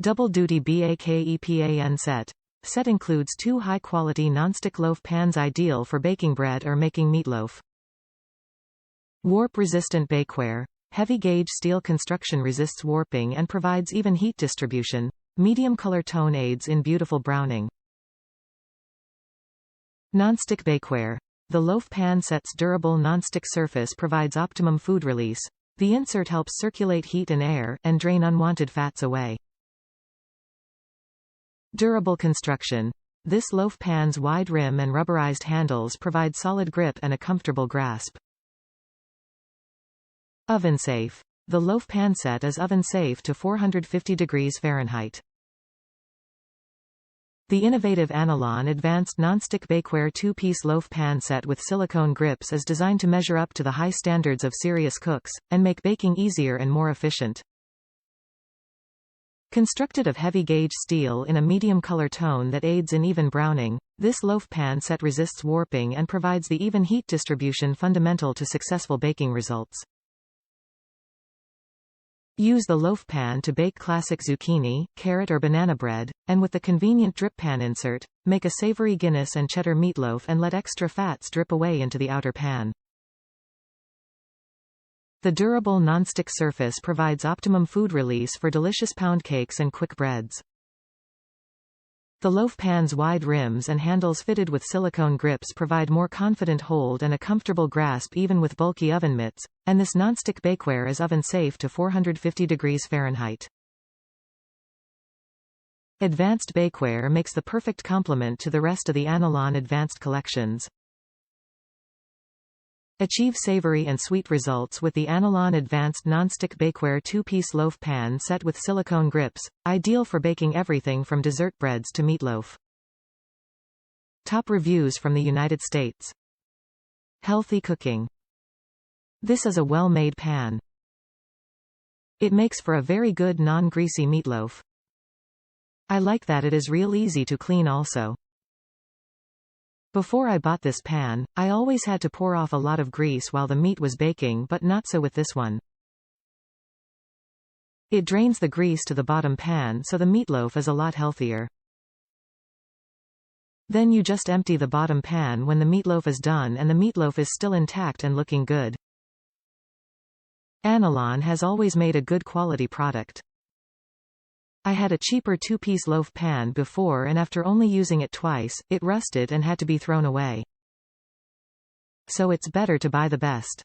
Double Duty BAKEPAN Set. Set includes 2 high-quality non-stick loaf pans ideal for baking bread or making meatloaf. Warp-resistant bakeware. Heavy-gauge steel construction resists warping and provides even heat distribution. Medium color tone aids in beautiful browning. Nonstick bakeware. The Loaf Pan Set's durable nonstick surface provides optimum food release. The insert helps circulate heat and air, and drain unwanted fats away. Durable construction. This loaf pan's wide rim and rubberized handles provide solid grip and a comfortable grasp. Oven safe. The Loaf Pan Set is oven safe to 450 degrees Fahrenheit. The innovative Anolon Advanced Nonstick Bakeware 2-piece Loaf Pan Set with Silicone Grips is designed to measure up to the high standards of serious cooks, and make baking easier and more efficient. Constructed of heavy-gauge steel in a medium color tone that aids in even browning, this Loaf Pan Set resists warping and provides the even heat distribution fundamental to successful baking results. Use the loaf pan to bake classic zucchini, carrot or banana bread, and with the convenient drip pan insert, make a savory Guinness-and-cheddar meatloaf and let extra fats drip away into the outer pan. The durable non-stick surface provides optimum food release for delicious pound cakes and quick breads. The loaf pan's wide rims and handles fitted with silicone grips provide more confident hold and a comfortable grasp even with bulky oven mitts, and this nonstick bakeware is oven safe to 450 degrees Fahrenheit. Advanced bakeware makes the perfect complement to the rest of the Anolon Advanced collections. Achieve savory and sweet results with the Anolon Advanced Nonstick Bakeware 2-piece Loaf Pan Set with Silicone Grips, ideal for baking everything from dessert breads to meatloaf. Top reviews from the United States. Healthy cooking. This is a well-made pan. It makes for a very good non-greasy meatloaf. I like that it is real easy to clean also. Before I bought this pan, I always had to pour off a lot of grease while the meat was baking, but not so with this one. It drains the grease to the bottom pan so the meatloaf is a lot healthier. Then you just empty the bottom pan when the meatloaf is done and the meatloaf is still intact and looking good. Anolon has always made a good quality product. I had a cheaper 2-piece loaf pan before and after only using it twice, it rusted and had to be thrown away. So it's better to buy the best.